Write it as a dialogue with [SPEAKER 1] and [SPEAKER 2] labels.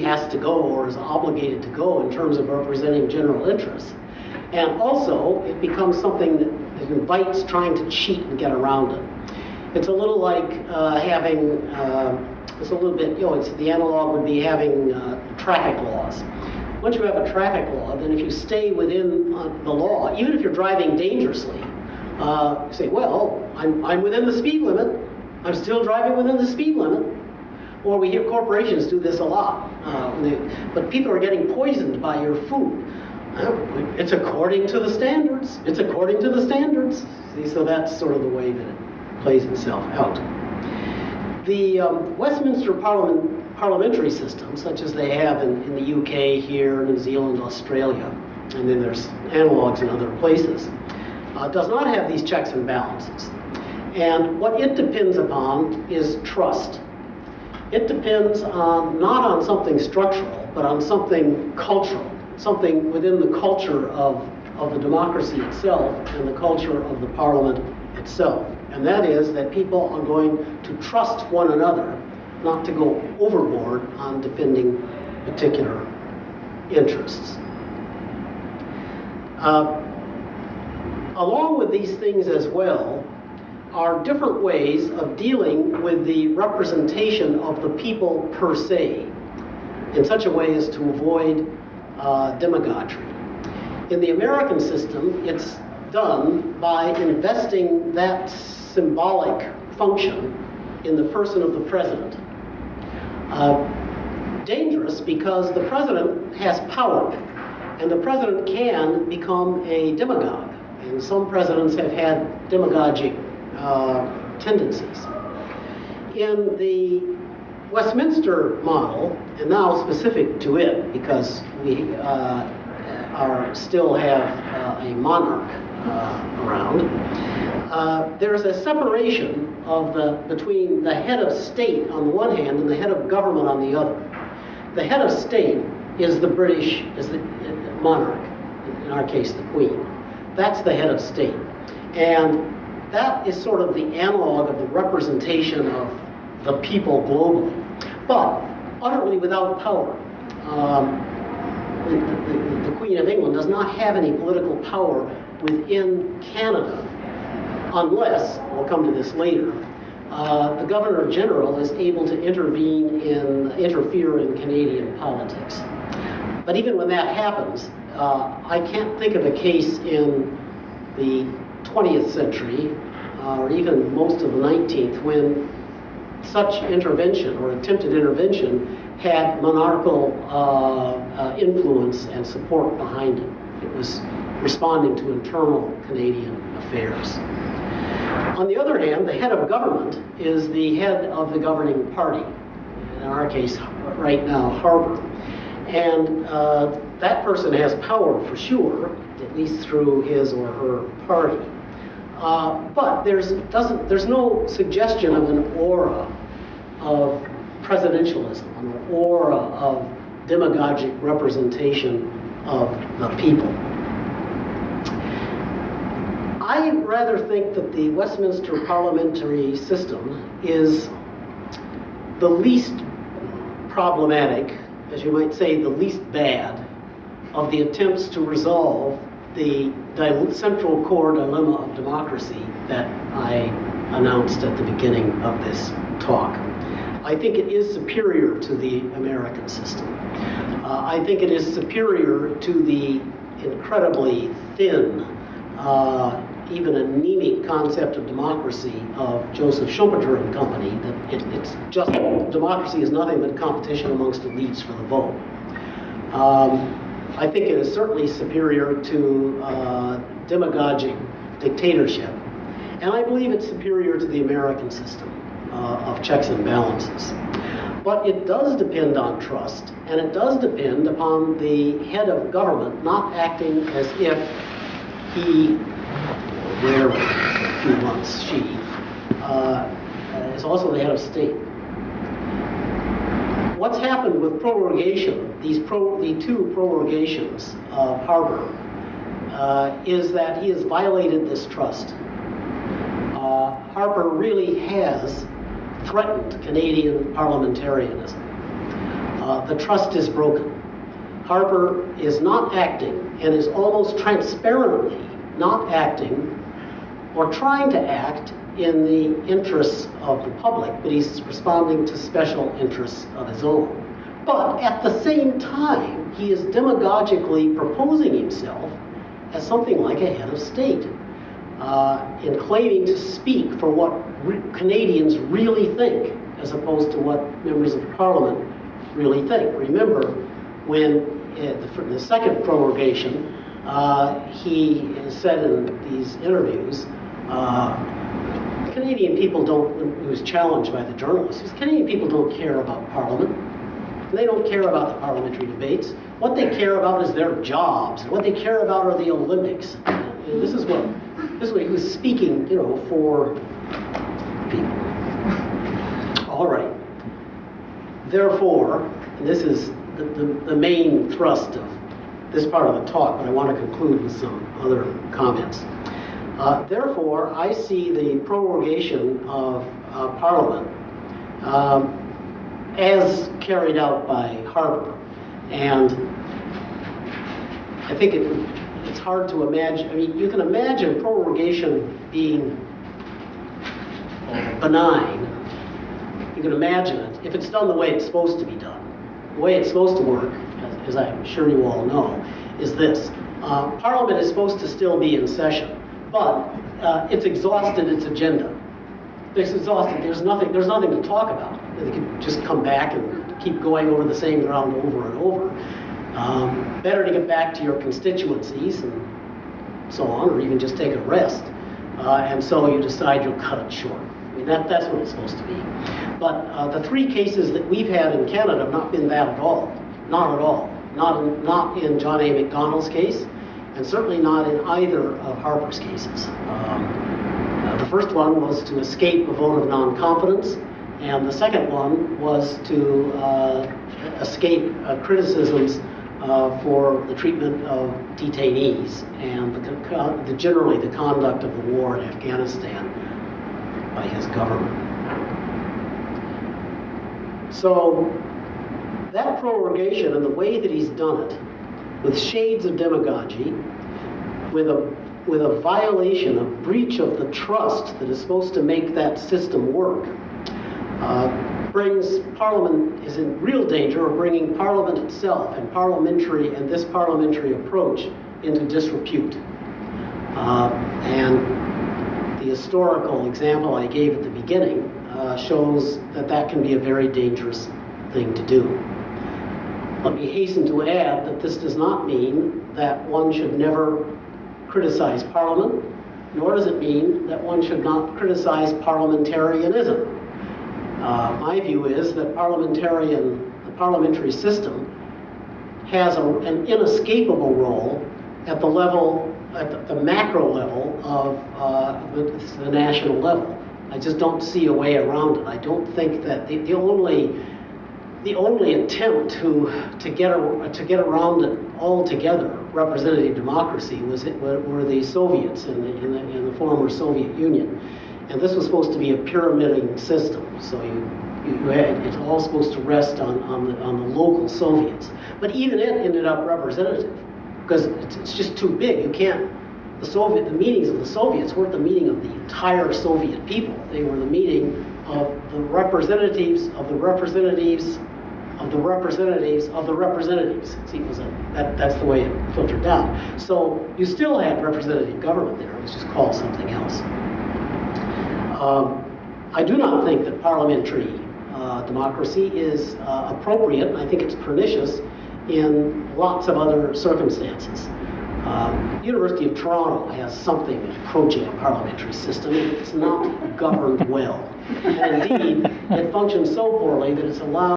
[SPEAKER 1] has to go or is obligated to go in terms of representing general interests. And also, it becomes something that invites trying to cheat and get around it. It's a little like it's a little bit, it's the analog would be having traffic laws. Once you have a traffic law, then if you stay within the law, even if you're driving dangerously, you say, well, I'm within the speed limit. I'm still driving within the speed limit. Or we hear corporations do this a lot. But people are getting poisoned by your food. It's according to the standards. It's according to the standards. See, so that's sort of the way that it plays itself out. The Westminster parliamentary system, such as they have in the UK, here, New Zealand, Australia, and then there's analogs in other places, does not have these checks and balances. And what it depends upon is trust. It depends on not on something structural, but on something cultural, something within the culture of the democracy itself and the culture of the parliament itself. And that is that people are going to trust one another, not to go overboard on defending particular interests. Along with these things as well are different ways of dealing with the representation of the people per se, in such a way as to avoid demagoguery. In the American system, it's done by investing that symbolic function in the person of the president. Dangerous because the president has power, and the president can become a demagogue, and some presidents have had demagogic tendencies. In the Westminster model, and now specific to it because we still have a monarch around, there's a separation between the head of state on the one hand and the head of government on the other. The head of state is the monarch, in our case the Queen. That's the head of state. And that is sort of the analog of the representation of the people globally, but utterly without power. The Queen of England does not have any political power within Canada, unless, we'll come to this later, the Governor General is able to interfere in Canadian politics. But even when that happens, I can't think of a case in the 20th century, or even most of the 19th, when such intervention or attempted intervention had monarchical influence and support behind it. It was responding to internal Canadian affairs. On the other hand, the head of government is the head of the governing party, in our case right now, Harper. And that person has power for sure, at least through his or her party. But there's no suggestion of an aura of presidentialism, an aura of demagogic representation of the people. I rather think that the Westminster parliamentary system is the least problematic, as you might say, the least bad of the attempts to resolve the central core dilemma of democracy that I announced at the beginning of this talk. I think it is superior to the American system. I think it is superior to the incredibly thin, even anemic concept of democracy of Joseph Schumpeter and company, that it's just, democracy is nothing but competition amongst elites for the vote. I think it is certainly superior to demagogic dictatorship. And I believe it's superior to the American system of checks and balances. But it does depend on trust, and it does depend upon the head of government not acting as if he, or a few months, she, is also the head of state. What's happened with prorogation, the two prorogations of Harper, is that he has violated this trust. Harper really has threatened Canadian parliamentarianism. the trust is broken. Harper is not acting, and is almost transparently not acting or trying to act in the interests of the public, but he's responding to special interests of his own. But at the same time, he is demagogically proposing himself as something like a head of state, in claiming to speak for what Canadians really think, as opposed to what members of Parliament really think. Remember, when the second prorogation, he said in these interviews, Canadian people don't, he was challenged by the journalists, Canadian people don't care about Parliament. They don't care about the parliamentary debates. What they care about is their jobs. What they care about are the Olympics. And this is what he was speaking, for people. All right. Therefore, and this is the main thrust of this part of the talk, but I want to conclude with some other comments. Therefore, I see the prorogation of Parliament as carried out by Harper. And I think it's hard to imagine. I mean, you can imagine prorogation being benign. You can imagine it if it's done the way it's supposed to be done. The way it's supposed to work, as I'm sure you all know, is this. Parliament is supposed to still be in session, but it's exhausted its agenda. It's exhausted. There's nothing to talk about. They can just come back and keep going over the same ground over and over. Better to get back to your constituencies and so on, or even just take a rest. And so you decide you'll cut it short. I mean, that's what it's supposed to be. But the three cases that we've had in Canada have not been that at all. Not at all. Not in John A. Macdonald's case, and certainly not in either of Harper's cases. The first one was to escape a vote of non-confidence, and the second one was to escape criticisms for the treatment of detainees and generally the conduct of the war in Afghanistan by his government. So that prorogation and the way that he's done it, with shades of demagogy, with a violation, a breach of the trust that is supposed to make that system work, brings Parliament is in real danger of bringing Parliament itself and this parliamentary approach into disrepute. And the historical example I gave at the beginning shows that can be a very dangerous thing to do. Let me hasten to add that this does not mean that one should never criticize Parliament, nor does it mean that one should not criticize parliamentarianism. My view is that the parliamentary system has an inescapable role at the level, at the macro level of the national level. I just don't see a way around it. I don't think that the only attempt to get around it altogether, representative democracy, were the Soviets in the former Soviet Union, and this was supposed to be a pyramiding system. So it's all supposed to rest on the local Soviets. But even it ended up representative because it's just too big. You can't. The meetings of the Soviets weren't the meeting of the entire Soviet people. They were the meeting of the representatives of the representatives of the representatives of the representatives. See, that's the way it filtered down. So you still had representative government there. It was just called something else. I do not think that parliamentary democracy is appropriate. I think it's pernicious in lots of other circumstances. University of Toronto has something approaching a parliamentary system. It's not governed well. And indeed, it functions so poorly that it's allowed